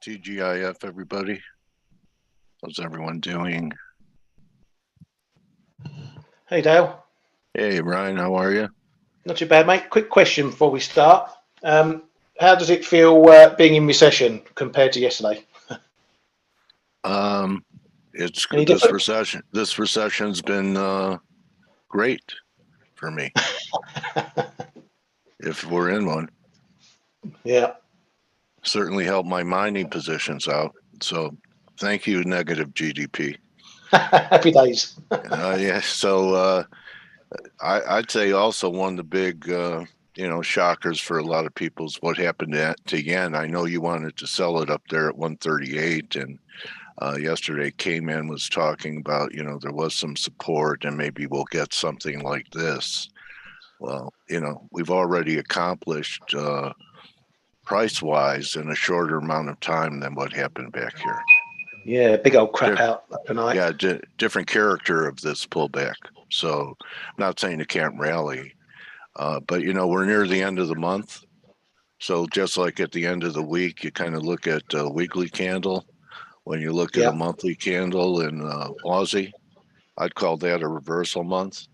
TGIF, everybody. How's everyone doing? Hey, Dale. Hey, Ryan, how are you? Not too bad, mate. Quick question before we start. How does it feel being in recession compared to yesterday? It's Any this different? recession's been great for me. If we're in one, Yeah. certainly helped my mining positions out. So, thank you, negative GDP. Happy days. Yeah. So, I'd say also one of the big, shockers for a lot of people is what happened to yen. I know you wanted to sell it up there at 138, and yesterday Kman was talking about, there was some support and maybe we'll get something like this. Well, we've already accomplished price-wise in a shorter amount of time than what happened back here. Yeah, big old crap out tonight. Yeah, different character of this pullback. So I'm not saying it can't rally, but we're near the end of the month. So just like at the end of the week, you kind of look at a weekly candle. When you look at a monthly candle in Aussie, I'd call that a reversal month.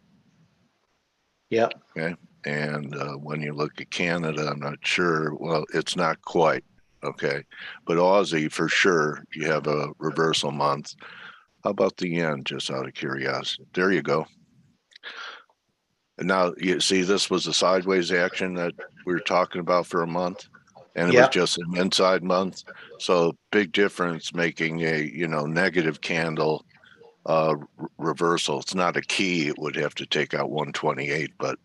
Yeah. Okay. And when you look at Canada, I'm not sure. Well, it's not quite. Okay. But Aussie, for sure, you have a reversal month. How about the yen, just out of curiosity? There you go. And now you see, this was a sideways action that we were talking about for a month, and it was just an inside month. So big difference making a negative candle reversal. It's not a key. It would have to take out 128, but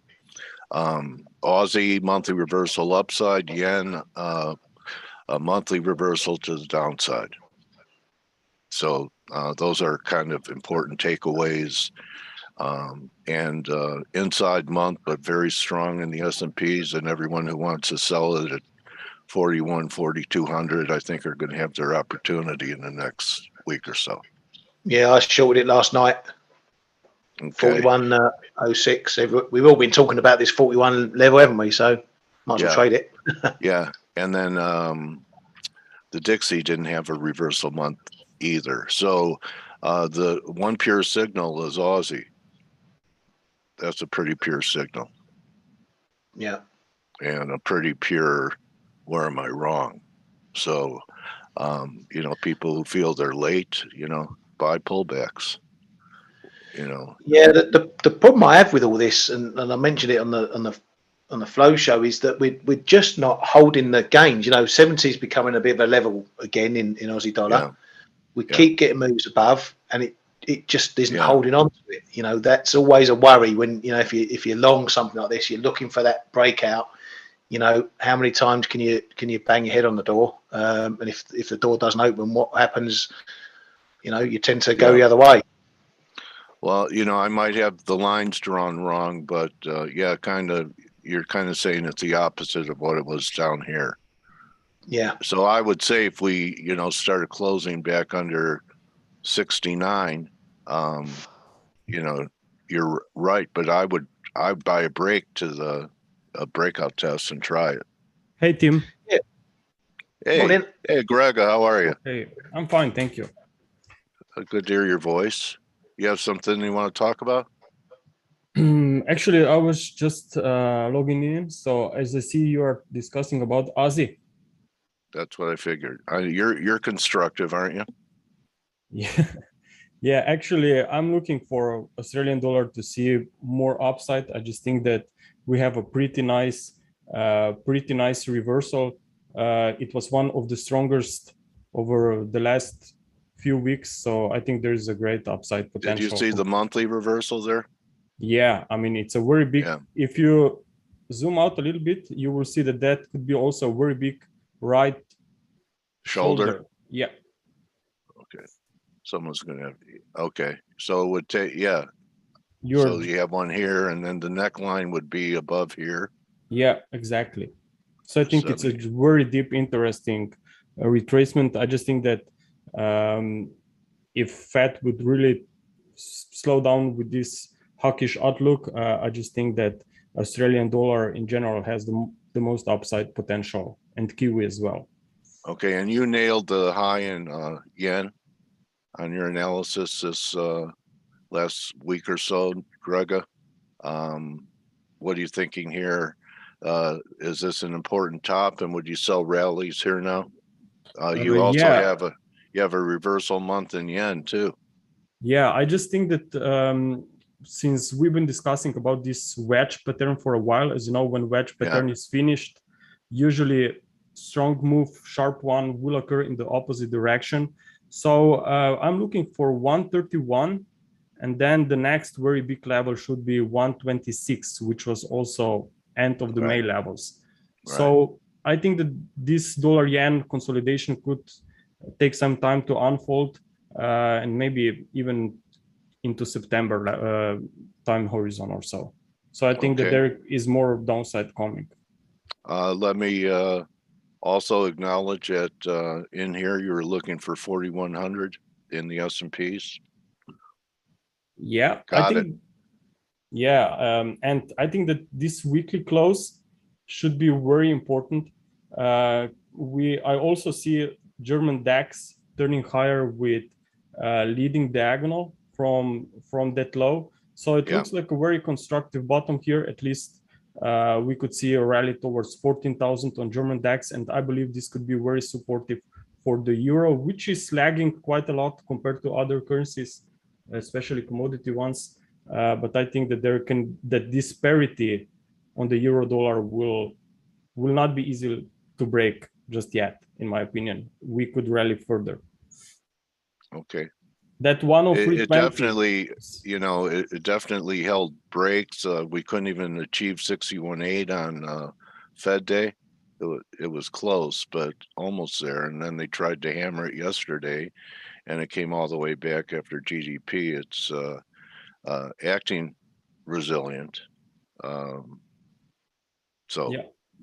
Aussie monthly reversal upside, yen a monthly reversal to the downside. So those are kind of important takeaways. And inside month, but very strong in the S&Ps, and everyone who wants to sell it at 41, 4,200, I think are going to have their opportunity in the next week or so. Yeah, I shorted it last night. Okay. 41.06. We've all been talking about this 41 level, haven't we? So might as well trade it. Yeah. And then the Dixie didn't have a reversal month either. So the one pure signal is Aussie. That's a pretty pure signal. Yeah. And a pretty pure, where am I wrong? So, people who feel they're late, buy pullbacks. Yeah, the problem I have with all this, and I mentioned it on the flow show, is that we're just not holding the gains. 70 is becoming a bit of a level again in Aussie dollar. Yeah. We keep getting moves above, and it just isn't holding on to it. That's always a worry when if you're long something like this, you're looking for that breakout. How many times can you bang your head on the door? And if the door doesn't open, what happens? You tend to go the other way. Well, I might have the lines drawn wrong, but you're kind of saying it's the opposite of what it was down here. Yeah. So I would say if we, started closing back under 69, you're right, but I'd buy a break to a breakout test and try it. Hey, Tim. Yeah. Hey, Greg, how are you? Hey, I'm fine, thank you. Good to hear your voice. You have something you want to talk about? Actually, I was just logging in. So as I see, you are discussing about Aussie. That's what I figured. You're constructive, aren't you? Yeah. Yeah, actually, I'm looking for Australian dollar to see more upside. I just think that we have a pretty nice reversal. It was one of the strongest over the last few weeks, so I think there is a great upside potential. Did you see the monthly reversal there? Yeah, I mean, it's a very big. Yeah. If you zoom out a little bit, you will see that could be also a very big right shoulder. Yeah. Okay. Someone's going to have. Okay. So it would take. Yeah. So you have one here, and then the neckline would be above here. Yeah, exactly. So I think it's a very deep, interesting retracement. I just think that if Fed would really slow down with this hawkish outlook, I just think that Australian dollar in general has the most upside potential, and Kiwi as well. Okay, and you nailed the high in yen on your analysis this last week or so, Grega. What are you thinking here? Is this an important top, and would you sell rallies here now? You also Yeah. have a reversal month in yen too. Yeah, I just think that since we've been discussing about this wedge pattern for a while, as you know, when wedge pattern is finished, usually strong move, sharp one will occur in the opposite direction. So I'm looking for 131, and then the next very big level should be 126, which was also end of the May levels. So I think that this dollar yen consolidation could take some time to unfold. And maybe even into September time horizon or so. So I think that there is more downside coming. Let me also acknowledge that in here you were looking for 4,100 in the S&Ps. Yeah, I think. Yeah, and I think that this weekly close should be very important. I also see German DAX turning higher with leading diagonal from that low. So it looks like a very constructive bottom here. At least we could see a rally towards 14,000 on German DAX, and I believe this could be very supportive for the euro, which is lagging quite a lot compared to other currencies, especially commodity ones. But I think that that disparity on the euro dollar will not be easy to break just yet, in my opinion. We could rally further. Okay. That 103.20. It definitely, it definitely held breaks. We couldn't even achieve 61.8 on Fed day. It was close, but almost there. And then they tried to hammer it yesterday, and it came all the way back after GDP. It's acting resilient.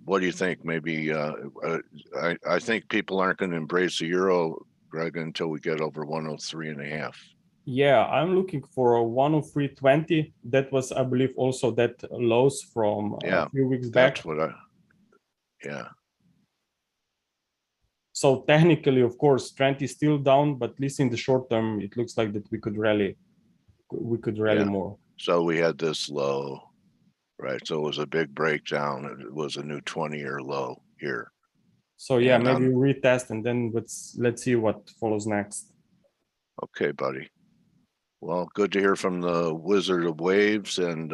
What do you think? Maybe I think people aren't going to embrace the euro, Greg, until we get over 103.5. Yeah, I'm looking for a 103.20. That was, I believe, also that lows from a few weeks back. That's what So technically, of course, trend is still down, but at least in the short term, it looks like that we could rally. We could rally more. So we had this low, right? So it was a big breakdown. It was a new 20-year low here. So yeah, maybe retest, and then let's see what follows next. Okay, buddy. Well, good to hear from the Wizard of Waves. And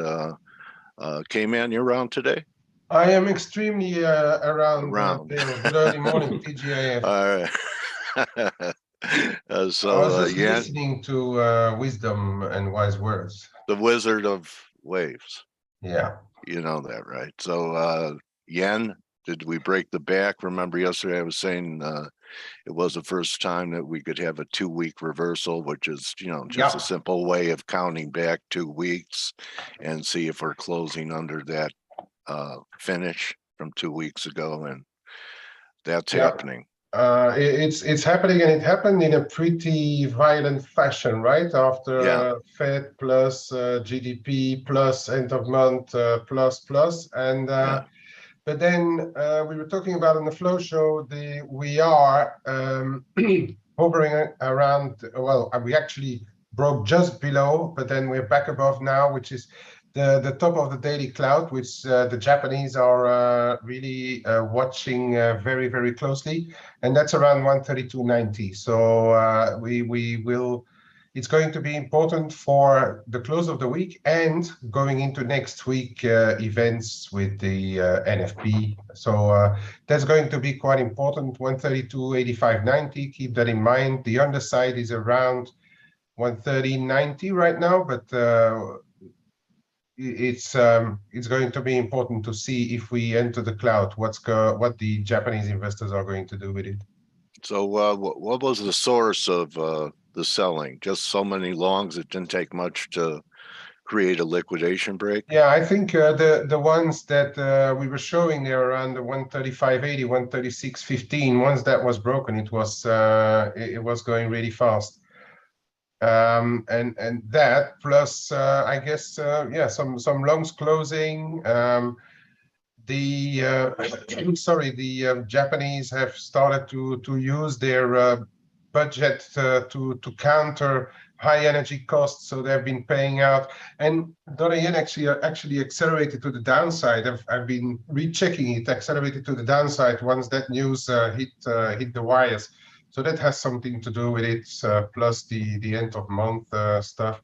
Kman, you're around today? I am extremely around. Good early morning, TGIF. All right. So I was just listening to wisdom and wise words. The Wizard of Waves. Yeah. You know that, right? So yen, did we break the back? Remember yesterday I was saying it was the first time that we could have a 2-week reversal, which is, just a simple way of counting back 2 weeks and see if we're closing under that finish from 2 weeks ago, and that's happening. It's happening, and it happened in a pretty violent fashion, right? After Fed plus GDP plus end of month plus, and but then we were talking about in the flow show, we are hovering around. Well, we actually broke just below, but then we're back above now, which is the top of the daily cloud, which the Japanese are really watching very, very closely, and that's around 132.90. So we will. It's going to be important for the close of the week and going into next week events with the NFP. So that's going to be quite important. 132.85.90. Keep that in mind. The underside is around 130.90 right now, but it's going to be important to see if we enter the cloud, what the Japanese investors are going to do with it. So what was the source of the selling? Just so many longs, it didn't take much to create a liquidation break? Yeah, I think the ones that we were showing there around the 135.80, 136.15, once that was broken, it was going really fast. And that plus I guess some longs closing. the sorry, the Japanese have started to use their budget to counter high energy costs, so they've been paying out. And dollar yen actually accelerated to the downside. I've been rechecking it, accelerated to the downside once that news hit the wires. So that has something to do with it, plus the end of month stuff.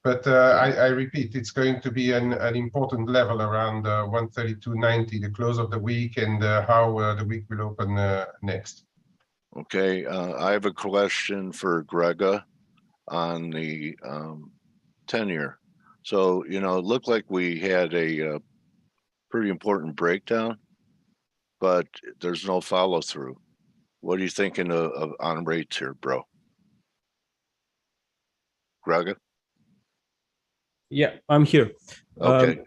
But I repeat, it's going to be an important level around 132.90, the close of the week, and how the week will open next. Okay, I have a question for Grega on the 10-year. So, you know, it looked like we had a pretty important breakdown, but there's no follow through. What are you thinking of on rates here, bro? Grega? Yeah, I'm here. Okay.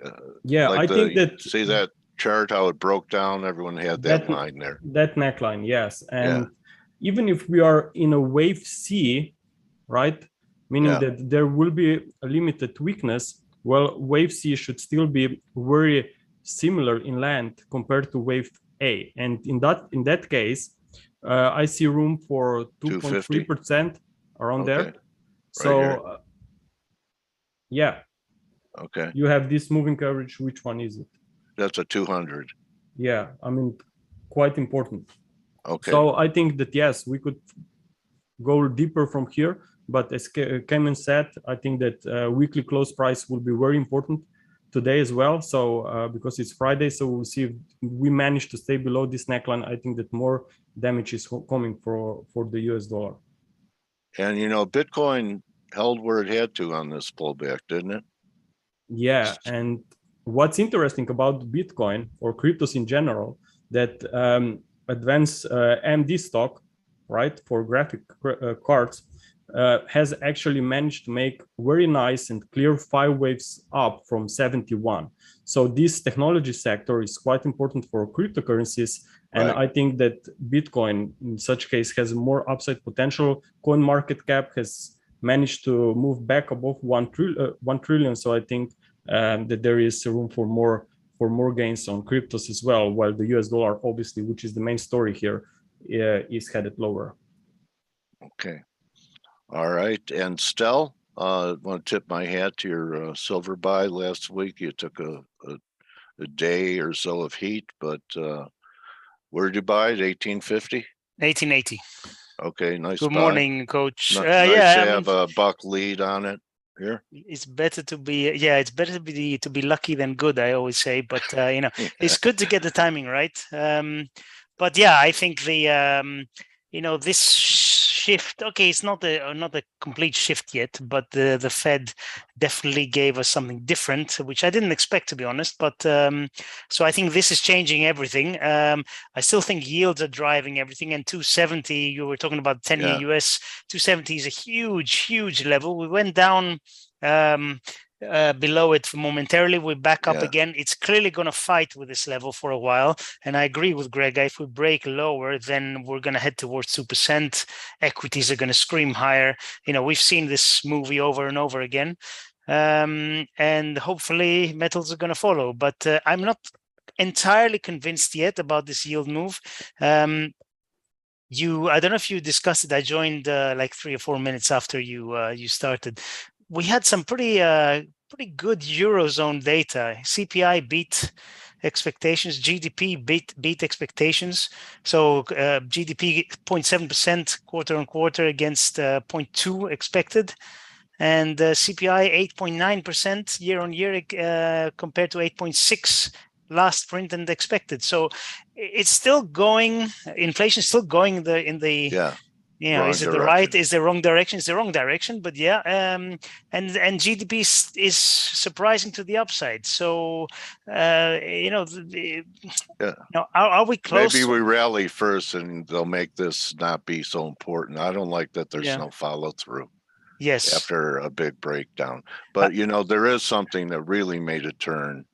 Yeah, like I think that see that chart, how it broke down, everyone had that line there. That neckline, yes. And even if we are in a wave C, right, meaning that there will be a limited weakness, well, wave C should still be very similar in length compared to wave A. And in that case, I see room for 2.3% around there. So yeah. Okay. You have this moving average. Which one is it? That's a 200. Yeah, I mean, quite important. Okay. So I think that, yes, we could go deeper from here. But as Kman said, I think that weekly close price will be very important today as well. So because it's Friday, so we'll see if we manage to stay below this neckline. I think that more damage is coming for the US dollar. And, you know, Bitcoin held where it had to on this pullback, didn't it? Yeah, and what's interesting about Bitcoin or cryptos in general, that advanced AMD stock, right, for graphic cards, has actually managed to make very nice and clear 5 waves up from 71. So this technology sector is quite important for cryptocurrencies. And I think that Bitcoin, in such case, has more upside potential. Coin market cap has managed to move back above 1 trillion. So I think that there is room for more gains on cryptos as well, while the US dollar, obviously, which is the main story here, is headed lower. Okay. All right. And Stel, I want to tip my hat to your silver buy last week. You took a day or so of heat, but where did you buy it? 1850? 1880. Okay, nice. Good morning, Coach. Nice to have a buck lead on it here. It's better to be it's better to be lucky than good, I always say. But you know, it's good to get the timing right. But yeah, I think the you know, this shift. Okay, it's not a complete shift yet, but the Fed definitely gave us something different, which I didn't expect, to be honest. But so I think this is changing everything. I still think yields are driving everything. And 270, you were talking about 10-year US, 270 is a huge level. We went down below it momentarily. We're back up again. It's clearly going to fight with this level for a while. And I agree with Greg. If we break lower, then we're going to head towards 2%. Equities are going to scream higher. You know, we've seen this movie over and over again. And hopefully metals are going to follow. But I'm not entirely convinced yet about this yield move. I don't know if you discussed it. I joined like 3 or 4 minutes after you started. We had some pretty good Eurozone data. CPI beat expectations. GDP beat expectations. So GDP 0.7% quarter on quarter against 0.2 expected. And CPI 8.9% year on year compared to 8.6 last print and expected. So it's still going. Inflation is still going in the you know, is it the right? Is the wrong direction? It's the wrong direction, but yeah. And GDP is surprising to the upside. So you know, are we close? Maybe we rally first, and they'll make this not be so important. I don't like that there's no follow through. Yes. After a big breakdown, but you know, there is something that really made a turn,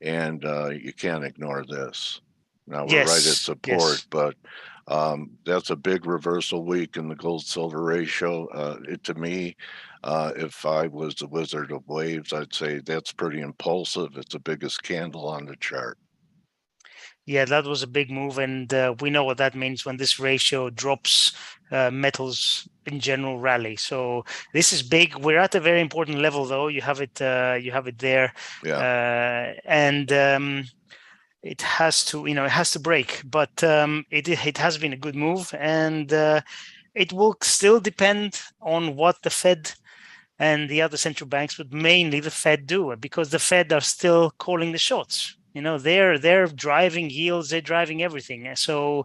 and you can't ignore this. Now we're right at support, but that's a big reversal week in the gold silver ratio. To me, if I was the wizard of waves, I'd say that's pretty impulsive. It's the biggest candle on the chart. Yeah, that was a big move, and we know what that means when this ratio drops. Metals in general rally. So this is big. We're at a very important level, though. You have it. You have it there. Yeah. And it has to, it has to break. But it has been a good move, and it will still depend on what the Fed and the other central banks, but mainly the Fed do, because the Fed are still calling the shots. They're driving yields, they're driving everything. So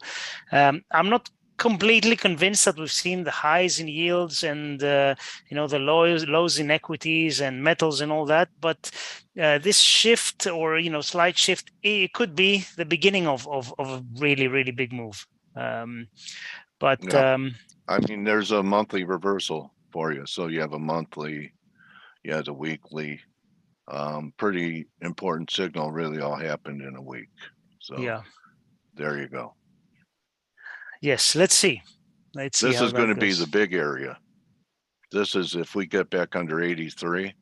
I'm not completely convinced that we've seen the highs in yields and the lows in equities and metals and all that. But this shift, or slight shift, it could be the beginning of a really, really big move. But yeah. I mean, there's a monthly reversal for you. So you have a monthly, you have a weekly. Pretty important signal. Really, all happened in a week. So yeah, there you go. yes. Let's see. This is going to be the big area. This is if we get back under 83,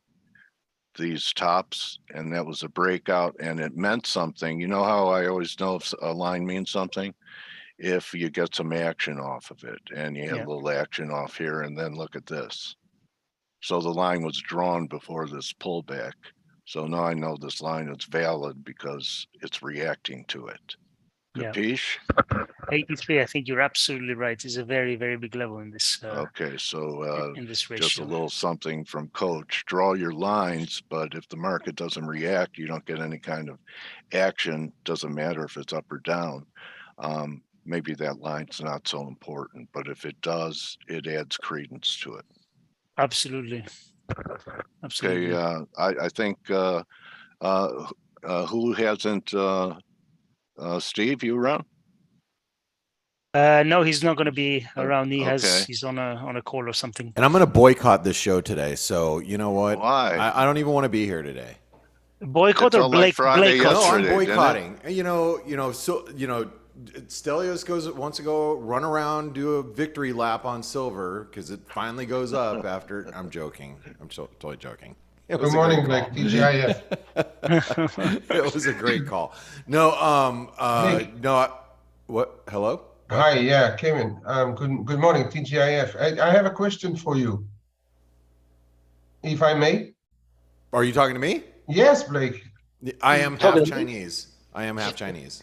these tops, and that was a breakout, and it meant something. You know how I always know if a line means something? If you get some action off of it, and you have a little action off here, and then look at this. So the line was drawn before this pullback. So now I know this line is valid because it's reacting to it. Capiche? 83, I think you're absolutely right. Is a very, very big level in this. Okay, so in this ratio. just a little something from Coach. Draw your lines, but if the market doesn't react, you don't get any kind of action. Doesn't matter if it's up or down. Maybe that line's not so important, but if it does, it adds credence to it. Absolutely. Absolutely. Okay, I think who hasn't? Steve, you around? No, he's not going to be around. He's on a call or something. And I'm going to boycott this show today. So you know what? Why? I don't even want to be here today. Boycott or Blake? No, I'm boycotting. Stelios wants to go run around, do a victory lap on silver because it finally goes up after. I'm joking. I'm totally joking. Good morning, Blake. TGIF. It was a great call. No, what? Hello? Hi, yeah, Kman. Good morning, TGIF. I have a question for you, if I may. Are you talking to me? Yes, Blake. I am half Chinese.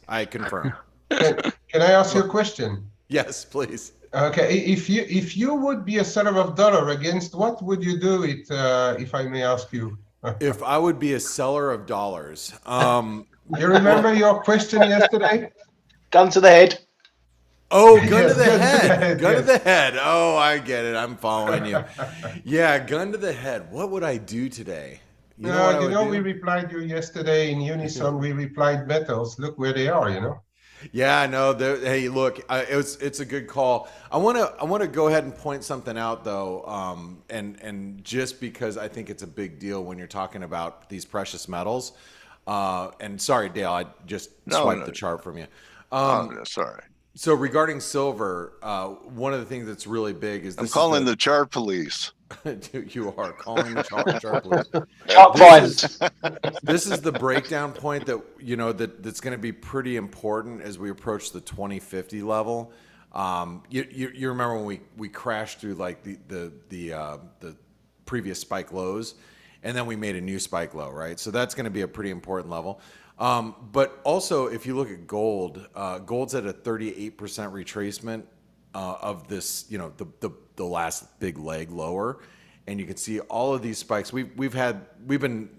I confirm. Can I ask you a question? Yes, please. Okay, if you would be a seller of dollar, against what would you do it? If I may ask you. If I would be a seller of dollars, you remember your question yesterday? Gun to the head. Oh, gun to the head. Gun to the head. Oh, I get it. I'm following you. Yeah, gun to the head. What would I do today? We replied you yesterday in unison. We replied metals. Look where they are, Yeah, no. Hey, look, it's a good call. I want to go ahead and point something out though, and just because I think it's a big deal when you're talking about these precious metals. And sorry, Dale, I just swiped the chart from you. Sorry. So regarding silver, one of the things that's really big is I'm calling the chart police. You are calling the chart police. Chart crimes. This is the breakdown point that that's going to be pretty important as we approach the 2050 level. You remember when we crashed through like the previous spike lows, and then we made a new spike low, right? So that's going to be a pretty important level. But also, if you look at gold, gold's at a 38% retracement of this, the last big leg lower, and you can see all of these spikes. We've been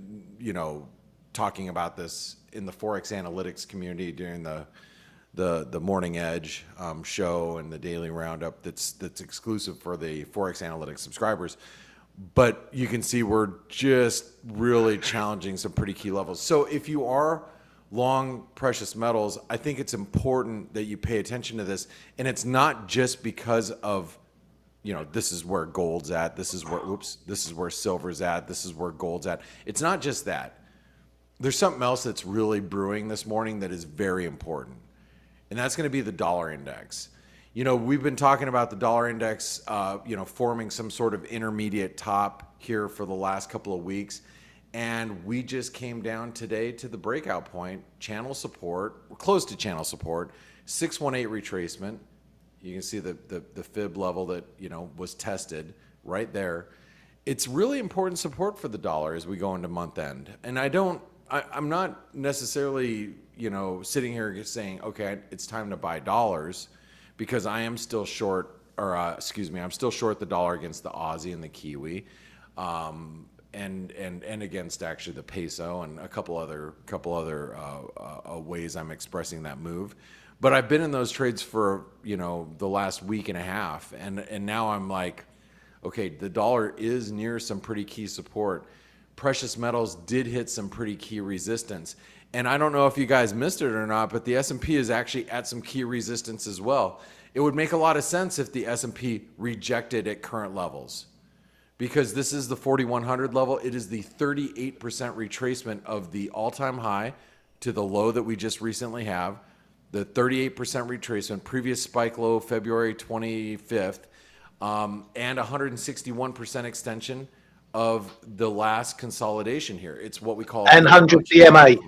talking about this in the ForexAnalytix community during the Morning Edge show and the daily roundup that's exclusive for the ForexAnalytix subscribers. But you can see we're just really challenging some pretty key levels. So if you are long precious metals, I think it's important that you pay attention to this. And it's not just because of, this is where gold's at, this is where silver's at, this is where gold's at. It's not just that. There's something else that's really brewing this morning that is very important. And that's going to be the dollar index. We've been talking about the dollar index, forming some sort of intermediate top here for the last couple of weeks. And we just came down today to the breakout point, channel support, close to channel support, 618 retracement. You can see the fib level that, you know, was tested right there. It's really important support for the dollar as we go into month end. And I'm not necessarily, you know, sitting here saying, okay, it's time to buy dollars, because I am still short, or I'm still short the dollar against the Aussie and the Kiwi. And against actually the peso and a couple other ways I'm expressing that move. But I've been in those trades for, you know, the last week and a half, and now I'm like, okay, the dollar is near some pretty key support. Precious metals did hit some pretty key resistance, and I don't know if you guys missed it or not, but the S&P is actually at some key resistance as well. It would make a lot of sense if the S&P rejected at current levels, because this is the 4,100 level. It is the 38% retracement of the all-time high to the low that we just recently have, the 38% retracement, previous spike low February 25th, and 161% extension of the last consolidation here. It's what we call and 100 DMA.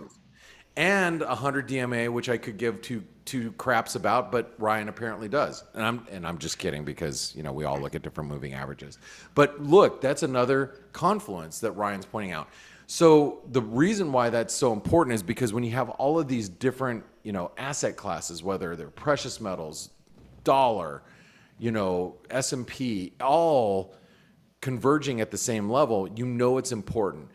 And 100 DMA, which I could give two craps about, but Ryan apparently does. And I'm just kidding, because, you know, we all look at different moving averages. But look, that's another confluence that Ryan's pointing out. So the reason why that's so important is because when you have all of these different, you know, asset classes, whether they're precious metals, dollar, you know, S&P, all converging at the same level, you know, it's important.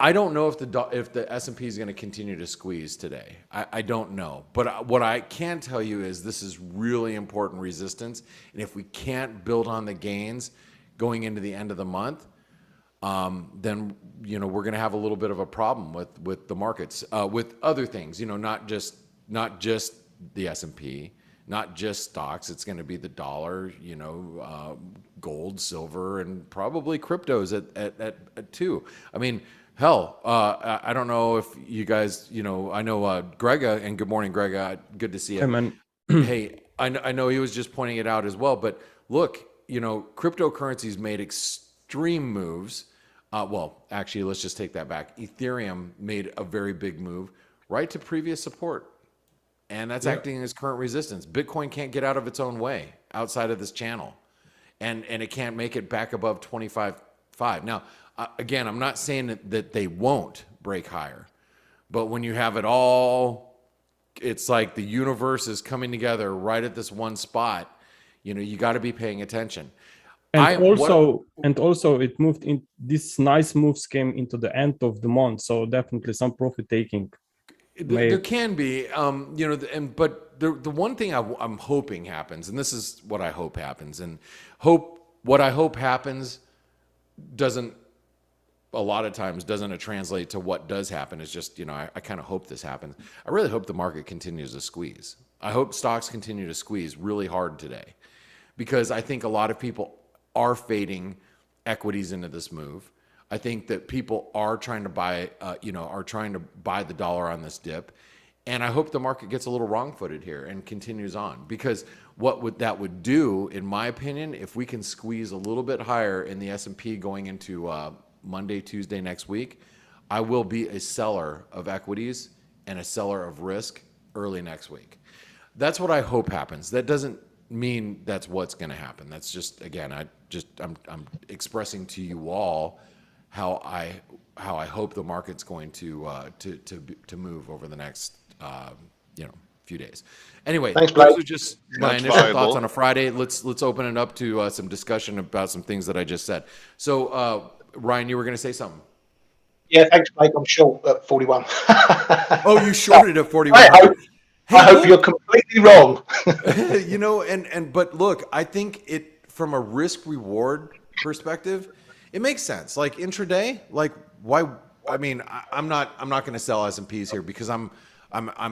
I don't know if the S&P is going to continue to squeeze today. I don't know. But what I can tell you is this is really important resistance. And if we can't build on the gains going into the end of the month, then, you know, we're going to have a little bit of a problem with the markets, with other things, you know, not just the S&P, not just stocks. It's going to be the dollar, you know, gold, silver, and probably cryptos at too. I mean, hell, I don't know if you guys, you know, I know Grega, and good morning, Grega. Good to see you. Hey, man. Hey, I know he was just pointing it out as well, but look, you know, cryptocurrencies made extreme moves. Well, actually, let's just take that back. Ethereum made a very big move right to previous support, and that's acting as current resistance. Bitcoin can't get out of its own way outside of this channel, and it can't make it back above 25.5. Now, again, I'm not saying that they won't break higher, but when you have it all, it's like the universe is coming together right at this one spot. You know, you got to be paying attention. And also it moved in. These nice moves came into the end of the month, so definitely some profit taking. There can be, you know, but the one thing I'm hoping happens, and this is what I hope happens, and what I hope happens doesn't, a lot of times doesn't translate to what does happen. It's just, you know, I kind of hope this happens. I really hope the market continues to squeeze. I hope stocks continue to squeeze really hard today, because I think a lot of people are fading equities into this move. I think that people are trying to buy, buy the dollar on this dip. And I hope the market gets a little wrong-footed here and continues on, because that would do, in my opinion, if we can squeeze a little bit higher in the S&P going into Monday, Tuesday next week, I will be a seller of equities and a seller of risk early next week. That's what I hope happens. That doesn't mean that's what's going to happen. That's just, again, I'm expressing to you all how I hope the market's going to move over the next few days. Anyway, thanks, those are just my That's initial viable. thoughts on a Friday. Let's open it up to some discussion about some things that I just said. So Ryan, you were going to say something. Yeah, thanks, Blake. I'm short at 41. Oh, you shorted at 41. I hope you're completely wrong. You know, but look, I think it, from a risk reward perspective, it makes sense. Like intraday, like why? I mean, I'm not going to sell S&Ps here because I'm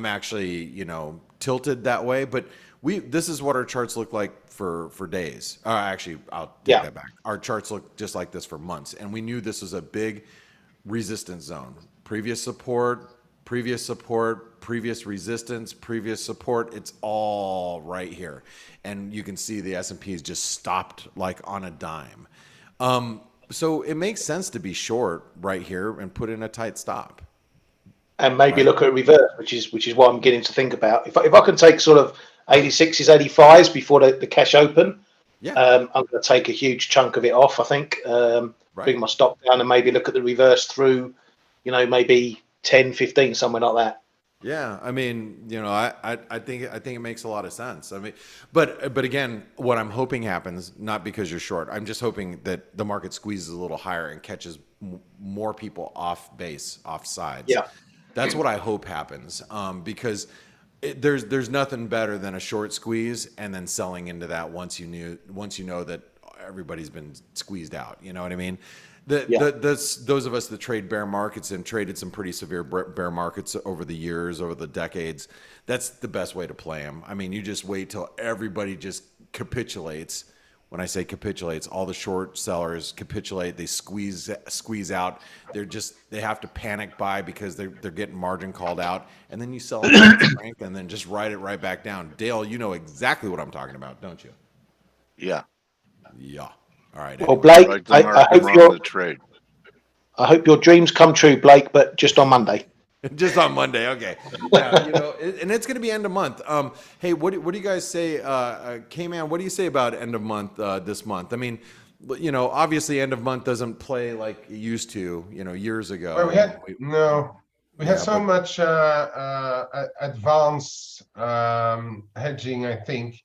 actually, you know, tilted that way. But this is what our charts look like for days. Actually, I'll take that back. Our charts look just like this for months, and we knew this was a big resistance zone. Previous support, previous resistance, previous support. It's all right here, and you can see the S&P has just stopped like on a dime. So it makes sense to be short right here and put in a tight stop. And maybe look at reverse, which is what I'm getting to think about. If I can take sort of 86s, 85s before the cash open, I'm going to take a huge chunk of it off. I think bring my stop down and maybe look at the reverse through, maybe 10, 15, somewhere like that. Yeah, I mean, I think it makes a lot of sense. I mean, but again, what I'm hoping happens, not because you're short, I'm just hoping that the market squeezes a little higher and catches more people off base, off sides. Yeah, that's what I hope happens, because there's nothing better than a short squeeze and then selling into that once you know that everybody's been squeezed out. You know what I mean? Those of us that trade bear markets and traded some pretty severe bear markets over the years, over the decades, that's the best way to play them. I mean, you just wait till everybody just capitulates. When I say capitulates, all the short sellers capitulate. They squeeze out. They have to panic buy because they're getting margin called out, and then you sell them at strength and then just ride it right back down. Dale, you know exactly what I'm talking about, don't you? Yeah. Yeah. All right. Well, Blake, I hope your dreams come true, Blake, but just on Monday. Just on Monday, okay. Yeah, and it's going to be end of month. Hey, what do you guys say, Kman? What do you say about end of month this month? I mean, obviously, end of month doesn't play like it used to, years ago. Well, we had so much advanced hedging, I think.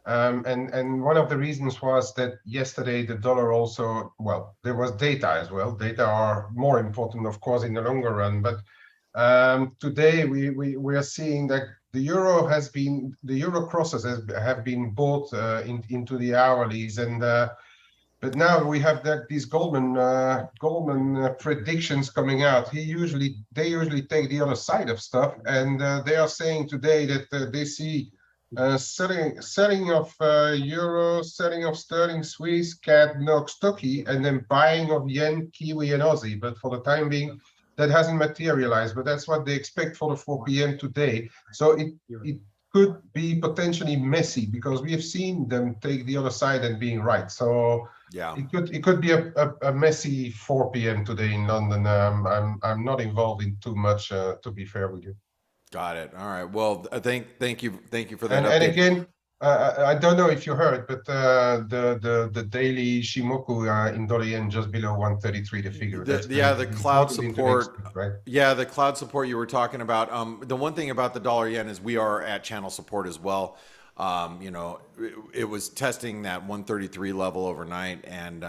And one of the reasons was that yesterday the dollar also, there was data as well. Data are more important, of course, in the longer run. But today we are seeing that the euro crosses have been bought into the hourlies, and but now we have these Goldman predictions coming out. They usually take the other side of stuff, and they are saying today that they see selling of euro, selling of sterling, Swiss, CAD, NOK, Stocky, and then buying of yen, Kiwi, and Aussie. But for the time being, that hasn't materialized. But that's what they expect for the 4 p.m. today. So it could be potentially messy because we have seen them take the other side and being right. So it could be a messy 4 p.m. today in London. I'm not involved in too much, to be fair with you. Got it. All right. Well, thank you for that. And again, I don't know if you heard, but the daily Shimoku in dollar yen just below 133. The figure. The cloud support. Week, right? Yeah, the cloud support you were talking about. The one thing about the dollar yen is we are at channel support as well. It was testing that 133 level overnight, and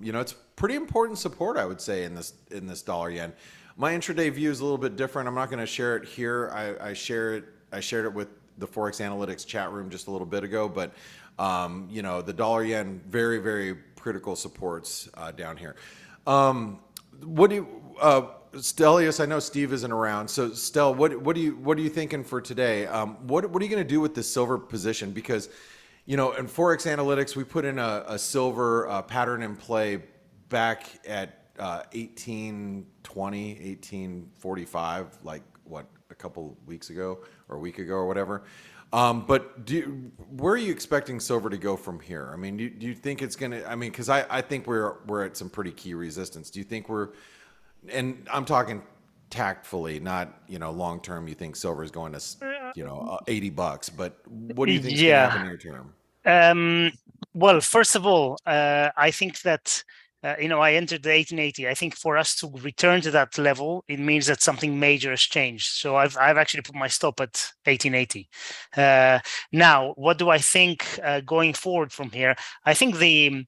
it's pretty important support, I would say, in this dollar yen. My intraday view is a little bit different. I'm not going to share it here. I shared it with the ForexAnalytix chat room just a little bit ago. But the dollar yen, very, very critical supports down here. What do you, Stelius? I know Steve isn't around. So Stel, what are you thinking for today? What are you going to do with this silver position? Because in ForexAnalytix we put in a silver pattern in play back at 1820, 1845, like a couple weeks ago or a week ago or whatever. But where are you expecting silver to go from here? I mean, do you think it's going to? I mean, because I think we're at some pretty key resistance. Do you think and I'm talking tactfully, not long term. You think silver is going to $80, but what do you think is going to happen near term? Well, first of all, I think that. I entered the 1880. I think for us to return to that level, it means that something major has changed. So I've actually put my stop at 1880. Now, what do I think going forward from here? I think we're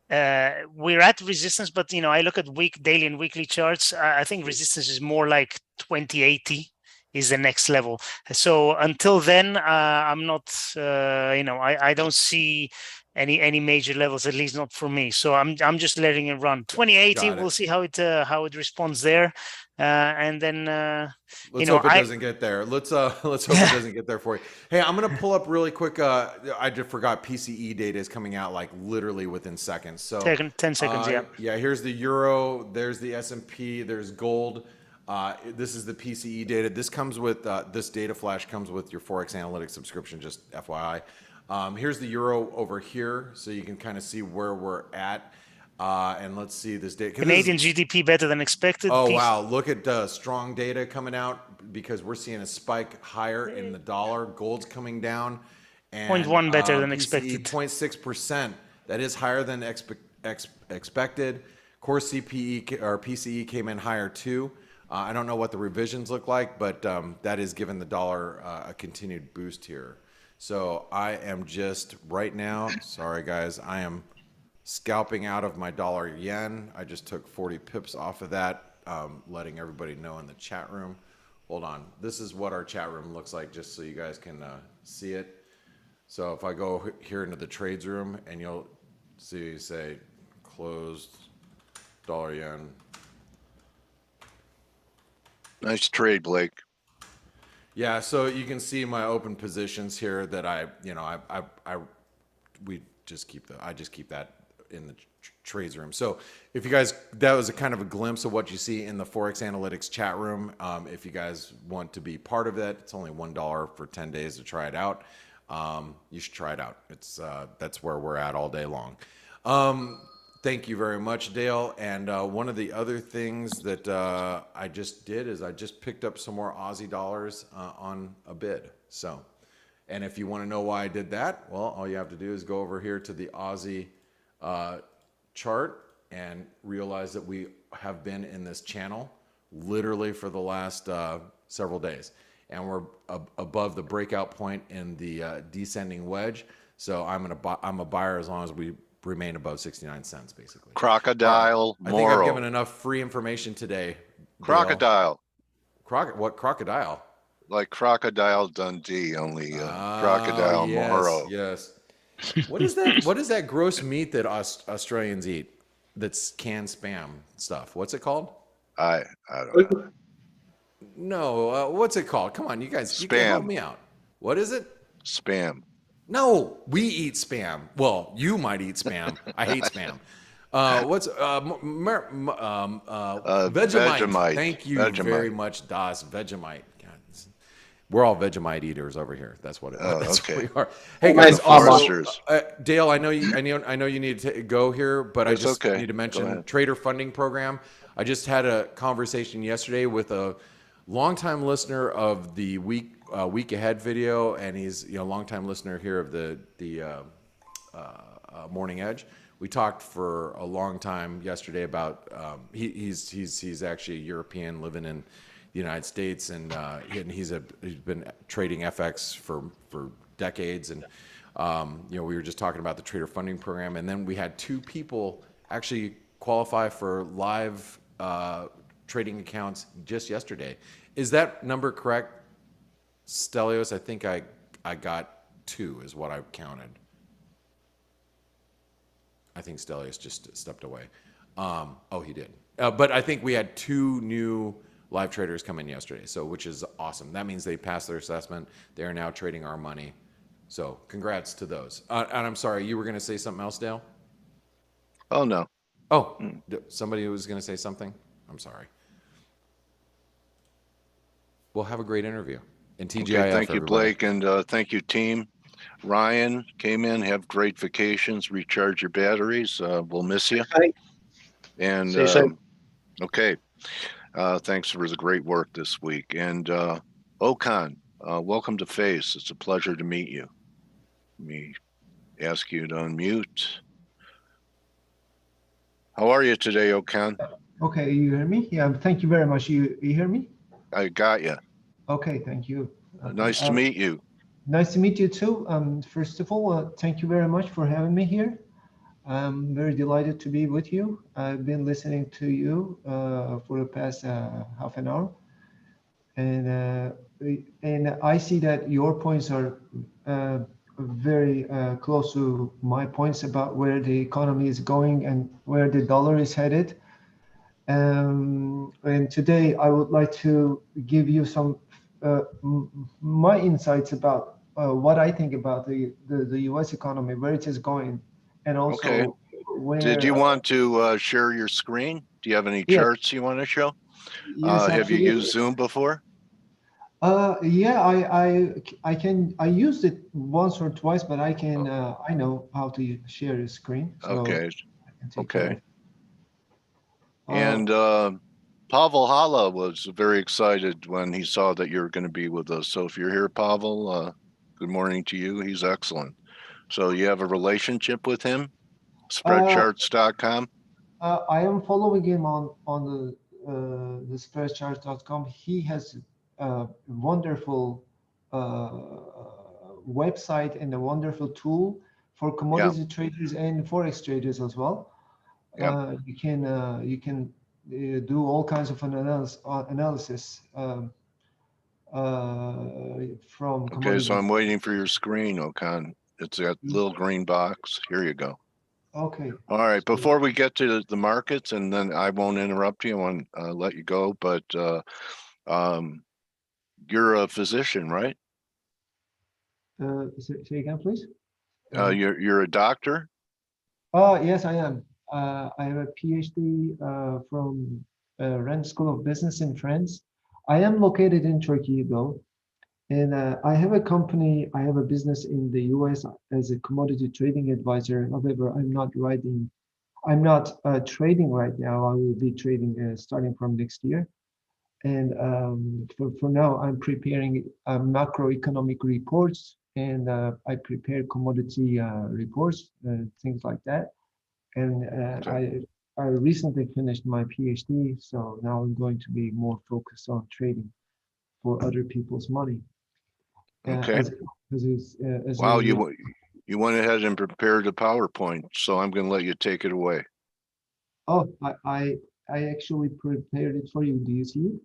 at resistance, but I look at daily and weekly charts. I think resistance is more like 2080 is the next level. So until then, I'm not. I don't see any major levels, at least not for me. So I'm just letting it run. 2080, we'll see how it responds there, and then let's hope it doesn't get there. Let's hope it doesn't get there for you. Hey, I'm gonna pull up really quick. I just forgot PCE data is coming out like literally within seconds. So 10 seconds. Yeah. Here's the euro. There's the S&P. There's gold. This is the PCE data. This comes with this data flash comes with your ForexAnalytix subscription. Just FYI. Here's the euro over here, so you can kind of see where we're at. And let's see this data. Canadian GDP better than expected. Oh, wow. Look at strong data coming out because we're seeing a spike higher in the dollar. Gold's coming down. And 0.1 better than PCE, expected. 0.6%. That is higher than expected. Core CPE or PCE came in higher too. I don't know what the revisions look like, but that is giving the dollar a continued boost here. So I am just right now, sorry guys, I am scalping out of my dollar yen. I just took 40 pips off of that, letting everybody know in the chat room. Hold on. This is what our chat room looks like, just so you guys can see it. So if I go here into the trades room, and you'll see, say, closed dollar yen. Nice trade, Blake. Yeah, so you can see my open positions here that I just keep that in the trades room. So if you guys, that was a kind of a glimpse of what you see in the ForexAnalytix chat room. If you guys want to be part of it, it's only $1 for 10 days to try it out. You should try it out. It's that's where we're at all day long. Thank you very much, Dale. And one of the other things that I just did is I just picked up some more Aussie dollars on a bid. So, and if you want to know why I did that, well, all you have to do is go over here to the Aussie chart and realize that we have been in this channel literally for the last several days. And we're above the breakout point in the descending wedge. So I'm a buyer as long as we remain above 69 cents, basically. Crocodile I think I've Moro. given enough free information today. Crocodile. What crocodile? Like Crocodile Dundee, only Crocodile yes, Moro. Yes. What is that? What is that gross meat that Australians eat? That's canned spam stuff. What's it called? I don't know. No, what's it called? Come on, you guys, you can help me out. What is it? Spam. No, we eat spam. Well, you might eat spam. I hate spam. What's Vegemite? Vegemite. Thank you Vegemite. very much, Das. Vegemite. God, we're all Vegemite eaters over here. That's what that's okay. what we are. Hey guys, also, Dale, I know you need to go here, but I just need to mention Trader Funding Program. I just had a conversation yesterday with a longtime listener of the week ahead video, and he's a longtime listener here of the Morning Edge. We talked for a long time yesterday about he's actually a European living in the United States, and he's been trading FX for decades, and we were just talking about the Trader Funding Program, and then we had two people actually qualify for live trading accounts just yesterday. Is that number correct, Stelios? I think I got 2 is what I counted. I think Stelios just stepped away. Oh, he did. But I think we had 2 new live traders come in yesterday, so which is awesome. That means they passed their assessment. They are now trading our money. So congrats to those. And I'm sorry, you were going to say something else, Dale? Oh, no. Oh, somebody was going to say something? I'm sorry. We'll have a great interview. And TGIF, okay, thank you, everybody. Blake, and thank you, team. Ryan came in. Have great vacations. Recharge your batteries. We'll miss you. Okay. And See you soon. okay, thanks for the great work this week. And Okan, welcome to F.A.C.E. It's a pleasure to meet you. Let me ask you to unmute. How are you today, Okan? Okay, you hear me? Yeah, thank you very much. You hear me? I got you. Okay, thank you. Nice to meet you. Nice to meet you too. First of all, thank you very much for having me here. I'm very delighted to be with you. I've been listening to you for the past half an hour, and I see that your points are very close to my points about where the economy is going and where the dollar is headed. And today I would like to give you some my insights about what I think about the U.S. economy, where it is going, and also where. Did you want to share your screen? Do you have any charts you want to show? Yes, have you used Zoom before? Yeah, I can. I used it once or twice, but I can. I know how to share a screen. So okay. Take Okay. care. And Pavel Hala was very excited when he saw that you're going to be with us. So if you're here, Pavel, good morning to you. He's excellent. So you have a relationship with him? Spreadcharts.com? I am following him on the spreadcharts.com. He has a wonderful website and a wonderful tool for commodity traders and forex traders as well. You can do all kinds of analysis from Okay, commodities. so I'm waiting for your screen, Okan. It's that little green box. Here you go. Okay. All right. Before we get to the markets, and then I won't interrupt you. I want to let you go. But you're a physician, right? Say again, please. You're a doctor. Oh, yes, I am. I have a PhD from Rennes School of Business in France. I am located in Turkey, though. And I have a company, I have a business in the US as a commodity trading advisor. However, I'm not trading right now. I will be trading starting from next year. And for now, I'm preparing macroeconomic reports, and I prepare commodity reports, things like that. And I recently finished my PhD, so now I'm going to be more focused on trading for other people's money. Okay. Wow, you went ahead and prepared a PowerPoint, so I'm going to let you take it away. Oh, I actually prepared it for you. Do you see it?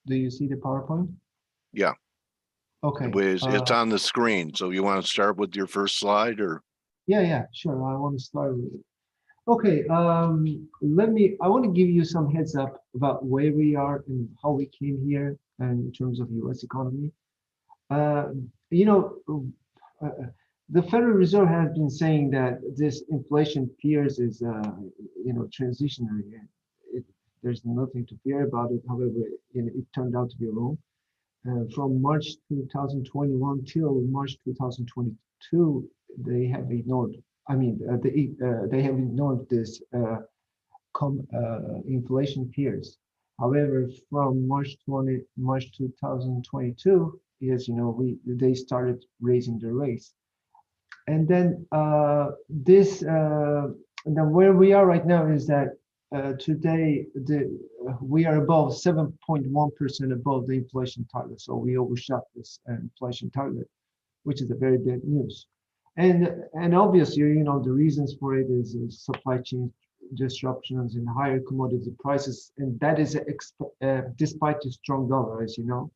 Do you see the PowerPoint? Yeah. Okay. It's on the screen. So you want to start with your first slide, or? Yeah, sure. I want to start with it. Okay. I want to give you some heads up about where we are and how we came here, and in terms of U.S. economy. The Federal Reserve has been saying that this inflation fears is, transitionary. There's nothing to fear about it. However, it turned out to be wrong. From March 2021 till March 2022, they have ignored. They have ignored this inflation fears. However, from March 2022, yes, they started raising the rates, and then then where we are right now is that today we are above 7.1% above the inflation target. So we overshot this inflation target, which is a very bad news. And obviously, the reasons for it is supply chain disruptions and higher commodity prices, and that is despite the strong dollar, as you know.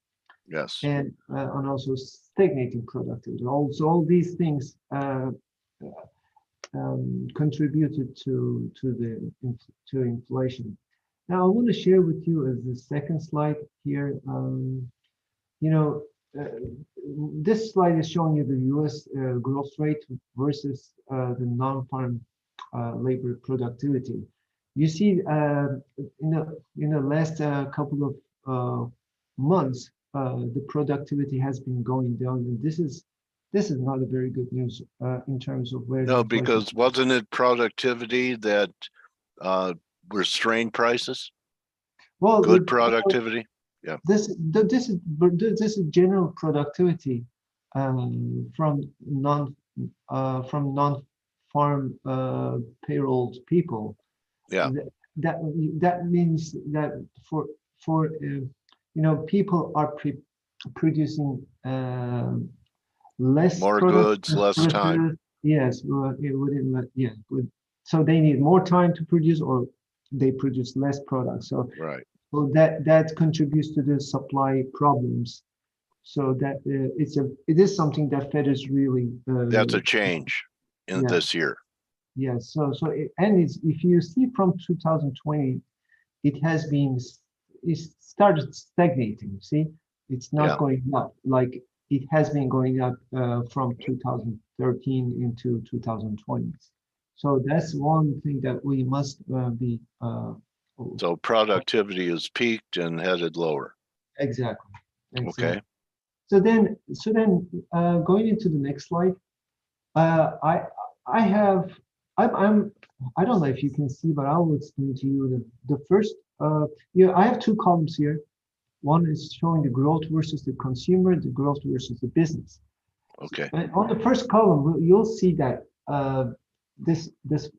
Yes. And also stagnating productivity. Also, all these things contributed to inflation. Now, I want to share with you as the second slide here. This slide is showing you the U.S. Growth rate versus the non-farm labor productivity. You see, in the last couple of months, the productivity has been going down, and this is not a very good news in terms of where. No, because wasn't it productivity that restrained prices? Well, good productivity. Yeah. This is general productivity from non-farm payrolled people. Yeah. That means that for people are producing less, more goods, less time. Yes, so they need more time to produce, or they produce less products. So right. So that contributes to the supply problems. So that it is something that Fed is really. That's a change in this year. Yes. If you see from 2020, it started stagnating. See, it's not going up like it has been going up from 2013 into 2020. So that's one thing that we must be. So productivity is peaked and headed lower. Exactly. Okay. So then, going into the next slide, I have, I don't know if you can see, but I'll explain to you the first, I have two columns here. One is showing the growth versus the consumer, the growth versus the business. Okay. And on the first column, you'll see that this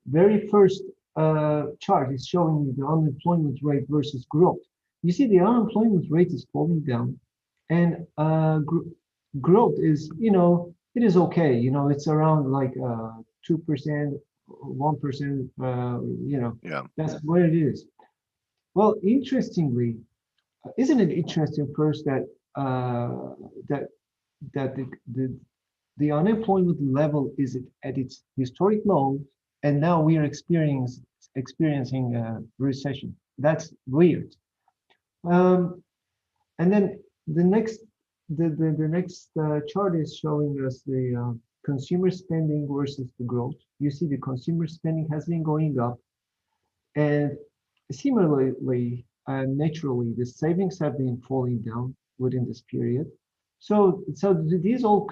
very first chart is showing you the unemployment rate versus growth. You see the unemployment rate is falling down, and growth is, it is okay. It's around like 2%, 1%. Yeah. That's where it is. Well, interestingly, isn't it interesting first that that that the unemployment level is at its historic low, and now we are experiencing a recession. That's weird. And then the next chart is showing us the consumer spending versus the growth. You see the consumer spending has been going up, and similarly, naturally, the savings have been falling down within this period. So these all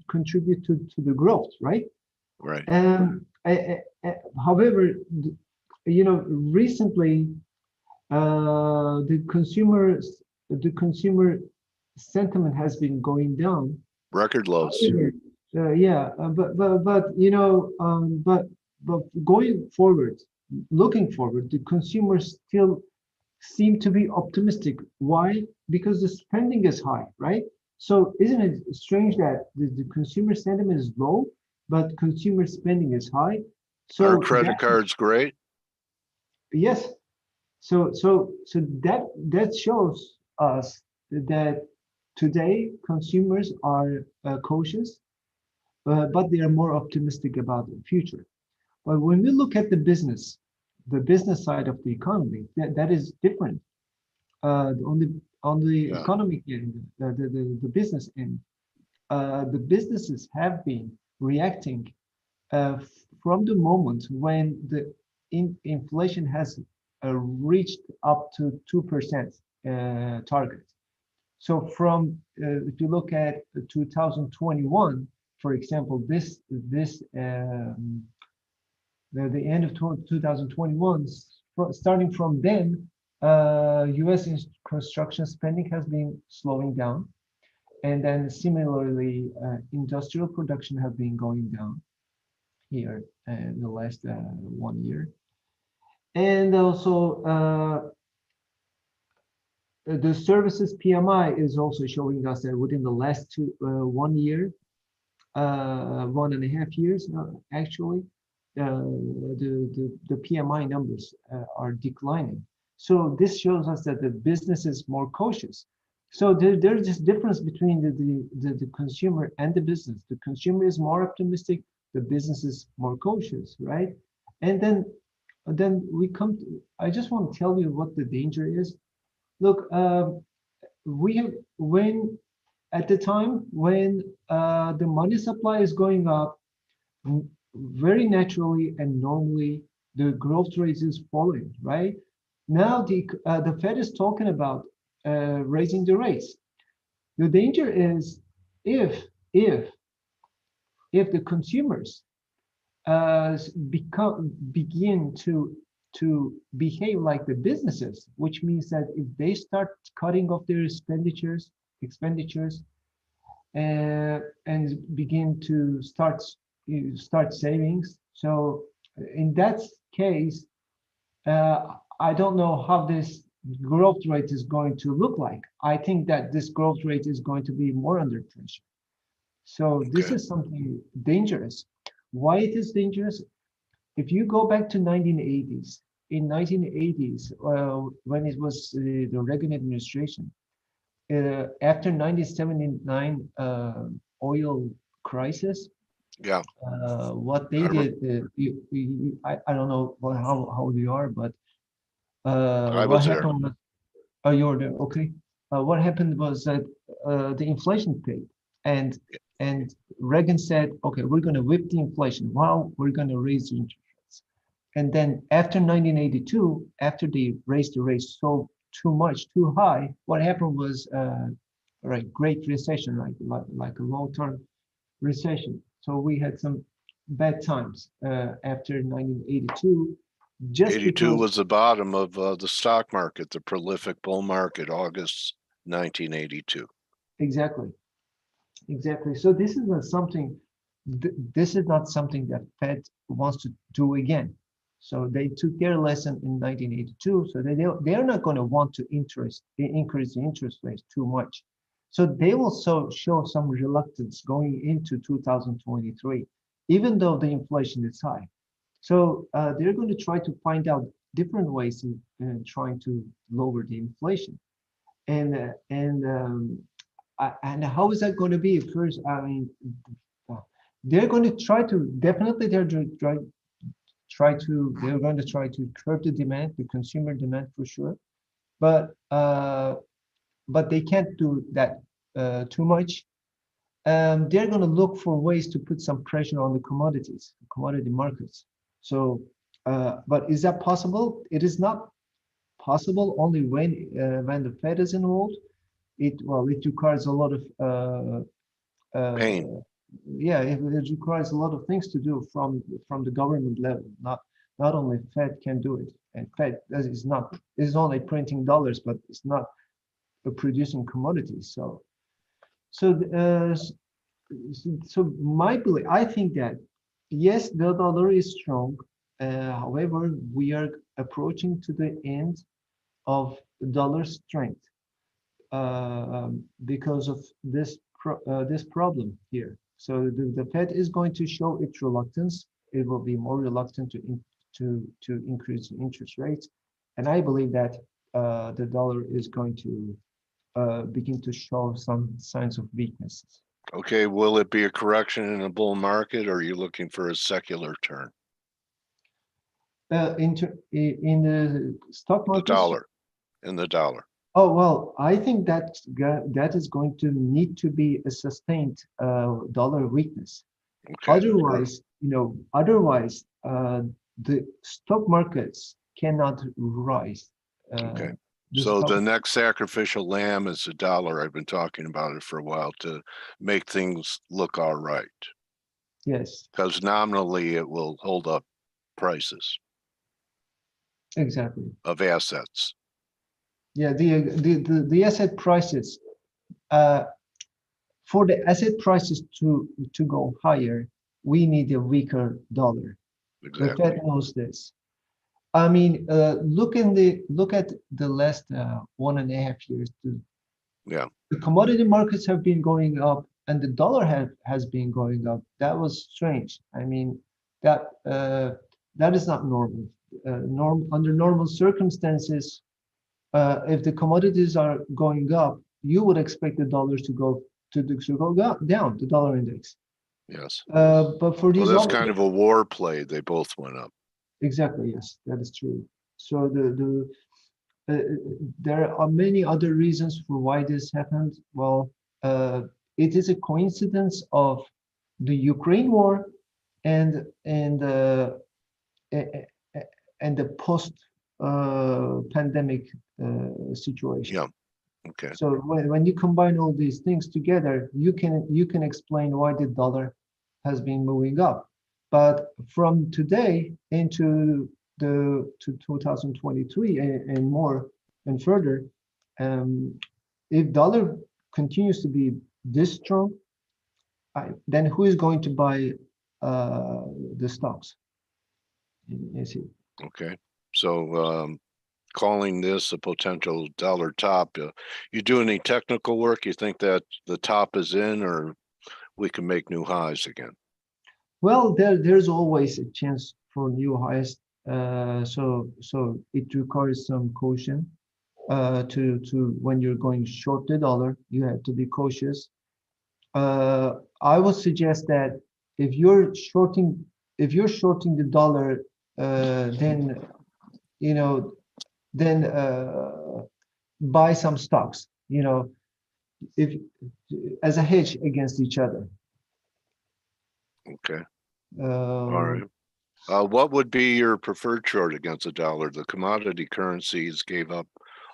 contribute to the growth, right? Right. However, recently the consumer sentiment has been going down. Record lows. But going forward, looking forward, the consumers still seem to be optimistic. Why? Because the spending is high, right? So isn't it strange that the consumer sentiment is low, but consumer spending is high? So our credit card's great. Yes. So that shows us that today consumers are cautious, but they are more optimistic about the future. But when we look at the business side of the economy, that is different. On the economic end, the business end, the businesses have been reacting from the moment when the inflation has reached up to 2% target. So from if you look at 2021, for example, the end of 2021, starting from then, U.S. construction spending has been slowing down, and then similarly, industrial production have been going down here in the last 1 year, and also the services PMI is also showing us that within the last 1 year, 1.5 years actually, the PMI numbers are declining. So this shows us that the business is more cautious. So there's this difference between the consumer and the business. The consumer is more optimistic, the business is more cautious, right? And then we come to, I just want to tell you what the danger is. Look, when at the time when the money supply is going up, very naturally and normally the growth rate is falling, right? Now the Fed is talking about raising the rates. The danger is if the consumers begin to behave like the businesses, which means that if they start cutting off their expenditures and begin to start savings. So in that case, I don't know how this growth rate is going to look like. I think that this growth rate is going to be more under pressure. So this is something dangerous. Why it is dangerous? If you go back to 1980s, in 1980s, when it was the Reagan administration, after 1979 oil crisis, what they did, I don't know how old you are, but what happened was, oh, you were there, okay. What happened was that the inflation paid, and Reagan said, okay, we're going to whip the inflation. Wow, we're going to raise the interest rates. And then after 1982, after they raised the rates so too much, too high, what happened was great recession, like a long-term recession. So we had some bad times after 1982. Just 82 because, was the bottom of the stock market, the prolific bull market, August 1982. exactly. So this is not something. This is not something that Fed wants to do again. So they took their lesson in 1982. So they're not going to want to increase the interest rates too much. So they will show some reluctance going into 2023, even though the inflation is high. So they're going to try to find out different ways in trying to lower the inflation. And how is that going to be? First, I mean, they're going to try to definitely they're going to try to curb the demand, the consumer demand for sure, but they can't do that too much. They're going to look for ways to put some pressure on the commodity markets. So, but is that possible? It is not possible only when the Fed is involved. It requires a lot of Pain. yeah, it requires a lot of things to do from the government level. Not only Fed can do it, and Fed is only printing dollars, but it's not producing commodities. So my belief, I think that yes, the dollar is strong. However, we are approaching to the end of dollar strength because of this problem here. So the Fed is going to show its reluctance. It will be more reluctant to increase interest rates, and I believe that the dollar is going to begin to show some signs of weaknesses. Okay, will it be a correction in a bull market, or are you looking for a secular turn? In the stock market, in the dollar. Oh, well, I think that is going to need to be a sustained dollar weakness. Okay. Otherwise, the stock markets cannot rise. Okay. So the next sacrificial lamb is the dollar. I've been talking about it for a while to make things look all right. Yes. Because nominally it will hold up prices. Exactly. Of assets. Yeah, the asset prices. For the asset prices to go higher, we need a weaker dollar. Exactly. The Fed knows this. I mean, look at the last 1.5 years. Yeah. The commodity markets have been going up, and the dollar has been going up. That was strange. I mean, that is not normal. Under normal circumstances, if the commodities are going up, you would expect the dollars to go down, the dollar index. Yes. But for these, that's kind of a war play. They both went up. Exactly. Yes, that is true. So there are many other reasons for why this happened. Well, it is a coincidence of the Ukraine war and the post pandemic situation. Yeah. Okay. So when you combine all these things together, you can explain why the dollar has been moving up. But from today into to 2023 and more and further, if dollar continues to be this strong, then who is going to buy the stocks? You see. Okay. So calling this a potential dollar top, you do any technical work? You think that the top is in, or we can make new highs again? Well, there's always a chance for new highs. So it requires some caution. To when you're going short the dollar, you have to be cautious. I would suggest that if you're shorting the dollar, then buy some stocks. If as a hedge against each other. Okay. All right. What would be your preferred short against the dollar? The commodity currencies gave up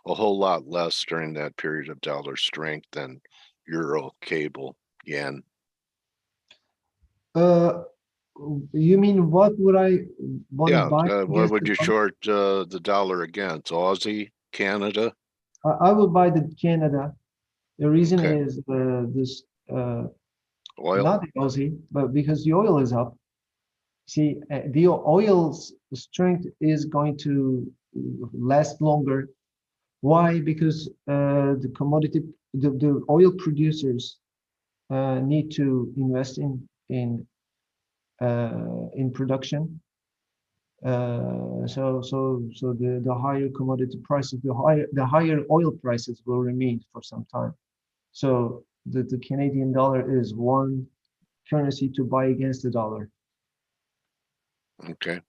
a whole lot less during that period of dollar strength than euro, cable, yen. You mean what would I want to Yeah, buy? what would you short the dollar against? Aussie, Canada? I would buy the Canada. The reason Okay. is this Oil? not the Aussie, but because the oil is up. See, the oil's strength is going to last longer. Why? Because the commodity, the oil producers need to invest in production. So the higher commodity prices, the higher oil prices will remain for some time. So the Canadian dollar is one currency to buy against the dollar. Okay.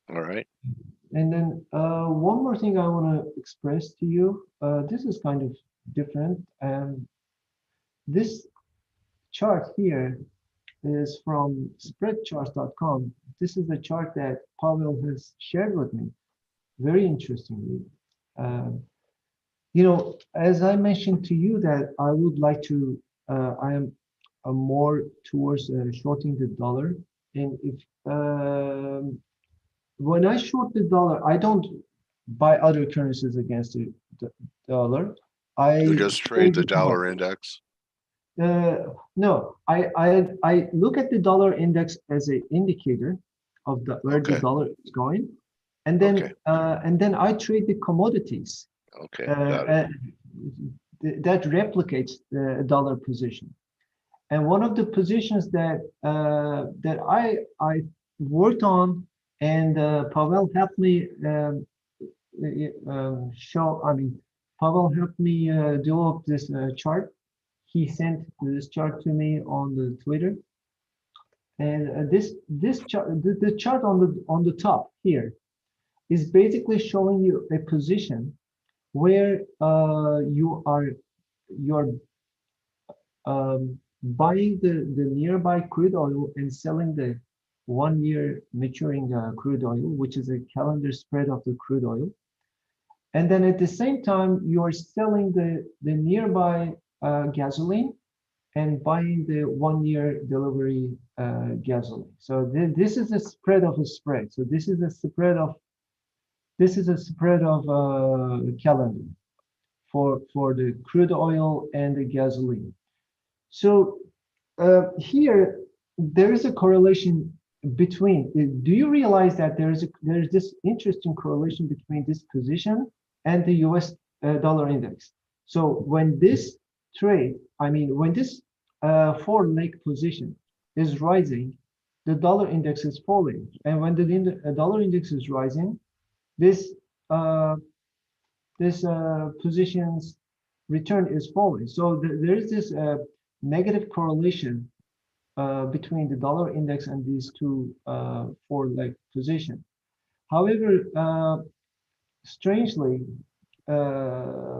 All right. And then one more thing I want to express to you. This is kind of different. This chart here is from spreadcharts.com. This is the chart that Pavel has shared with me. Very interestingly. You know, as I mentioned to you that I would like to, I am more towards shorting the dollar. And if when I short the dollar, I don't buy other currencies against the dollar. You just trade the dollar index? No, I look at the dollar index as an indicator of where the dollar is going, and then I trade the commodities. Okay, got it. That replicates the dollar position. And one of the positions that that I worked on, and Pavel helped me show. I mean, Pavel helped me develop this chart. He sent this chart to me on the Twitter, and this chart, the chart on the top here, is basically showing you a position where you're buying the nearby crude oil and selling the 1 year maturing crude oil, which is a calendar spread of the crude oil. And then at the same time, you are selling the nearby gasoline and buying the 1 year delivery gasoline. So this is a spread of a spread. So this is a spread of calendar for the crude oil and the gasoline. So here there is a correlation between. Do you realize that there's this interesting correlation between this position and the U.S. dollar index? So when this trade, I mean, when this foreign leg position is rising, the dollar index is falling, and when the dollar index is rising, this position's return is falling. So there is this negative correlation between the dollar index and these two foreign leg positions. However, strangely,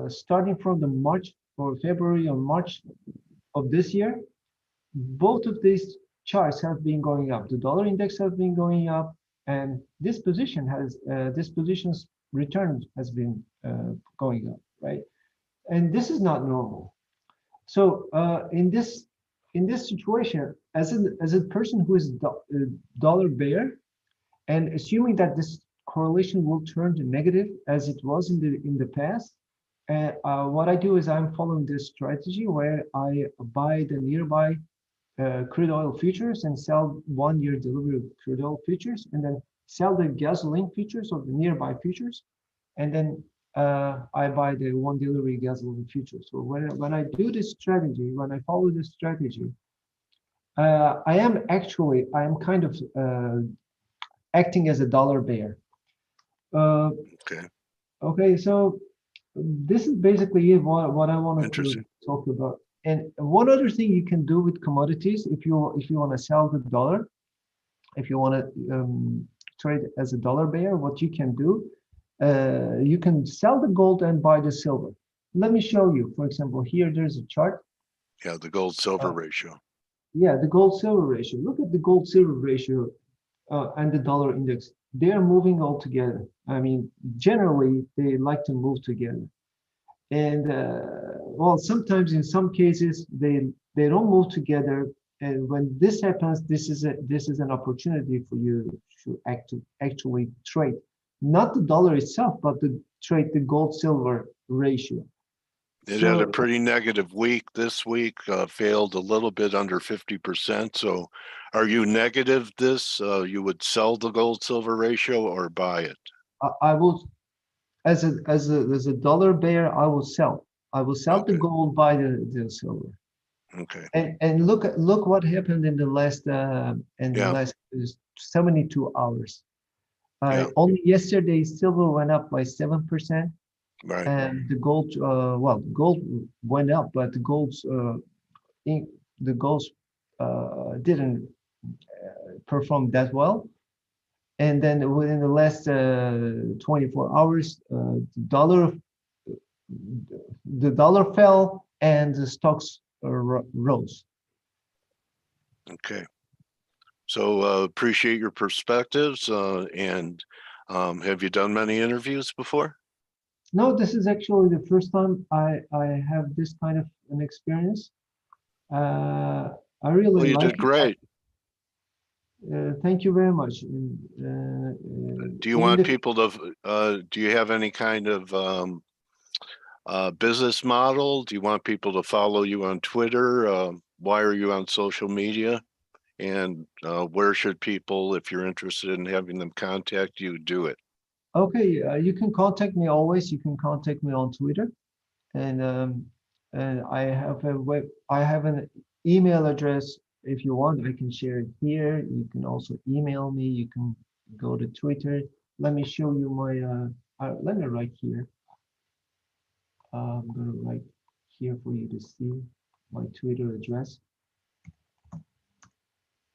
starting from the March or February or March of this year, both of these charts have been going up. The dollar index has been going up, and this position's return has been going up, right? And this is not normal. So in this situation, as a person who is dollar bear, and assuming that this correlation will turn to negative as it was in the past, what I do is I'm following this strategy where I buy the nearby crude oil futures and sell 1 year delivery of crude oil futures, and then sell the gasoline futures of the nearby futures, and then I buy the 1 delivery gasoline futures. So when I do this strategy, when I follow this strategy, I am kind of acting as a dollar bear. Okay, so this is basically what I wanted to talk about. And one other thing you can do with commodities, if you want to sell the dollar, if you want to trade as a dollar bear, what you can do, you can sell the gold and buy the silver. Let me show you. For example, here there's a chart. Yeah, the gold-silver ratio. Yeah, the gold-silver ratio. Look at the gold-silver ratio and the dollar index. They are moving all together. I mean, generally, they like to move together. And well, sometimes in some cases, they don't move together and when this happens, this is an opportunity for you to actually trade, not the dollar itself, but to trade the gold-silver ratio. It had a pretty negative week this week, failed a little bit under 50%. So are you negative this? You would sell the gold-silver ratio or buy it? I will, as a dollar bear, I will sell. I will sell the gold, buy the silver. Okay. And look what happened in the last the last 72 hours. Only yesterday, silver went up by 7%. Right. And the gold, well, gold went up, but the golds didn't perform that well. And then within the last 24 hours, the dollar fell and the stocks rose. Okay. So appreciate your perspectives. And have you done many interviews before? No, this is actually the first time I have this kind of an experience. I really well, you like did great. Thank you very much. Do you want people to, do you have any kind of business model? Do you want people to follow you on Twitter? Why are you on social media? And where should people, if you're interested in having them contact you, do it? Okay, you can contact me always. You can contact me on Twitter, and I have an email address. If you want, I can share it here. You can also email me. You can go to Twitter. Let me show you my. Let me write here. I'm gonna write here for you to see my Twitter address.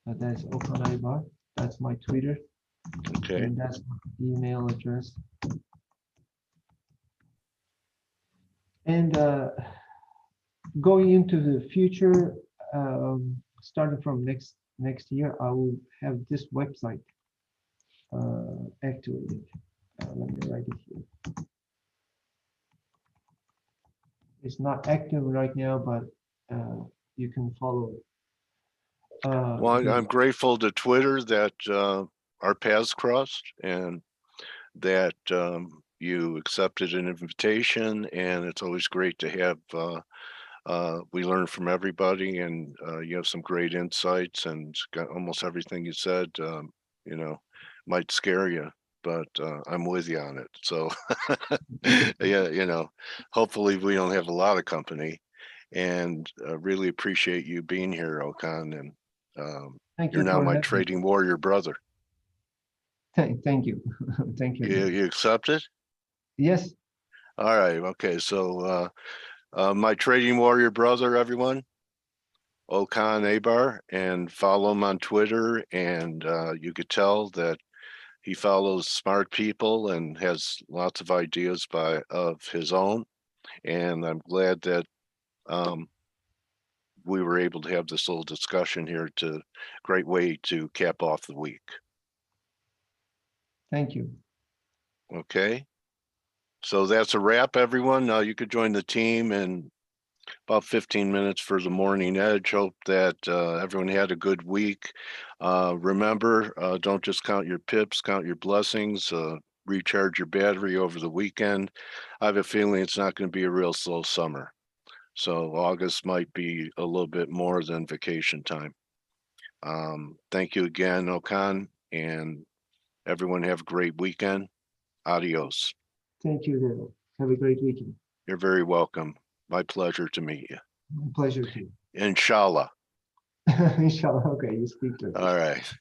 That's Okan. That's my Twitter. Okay. And that's my email address. And going into the future, starting from next year, I will have this website activated. Let me write it here. It's not active right now, but you can follow it. Well, I'm grateful to Twitter that our paths crossed and that you accepted an invitation, and it's always great to have we learn from everybody, and you have some great insights, and got almost everything you said you know, might scare you, but I'm with you on it. So yeah, you know, hopefully we don't have a lot of company, and really appreciate you being here, Okan, and you're now my trading warrior brother. Thank you. Thank you. You accept it? Yes. All right. Okay. So my trading warrior brother, everyone, Okan Abar, and follow him on Twitter. And you could tell that he follows smart people and has lots of ideas of his own. And I'm glad that we were able to have this little discussion here. Great way to cap off the week. Thank you. Okay. So that's a wrap, everyone. You could join the team in about 15 minutes for the morning edge. Hope that everyone had a good week. Remember, don't just count your pips, count your blessings. Recharge your battery over the weekend. I have a feeling it's not going to be a real slow summer. So August might be a little bit more than vacation time. Thank you again, Okan, and everyone have a great weekend. Adios. Thank you, Dale. Have a great weekend. You're very welcome. My pleasure to meet you. My pleasure too. Inshallah. Inshallah. Okay, you speak to it. All right.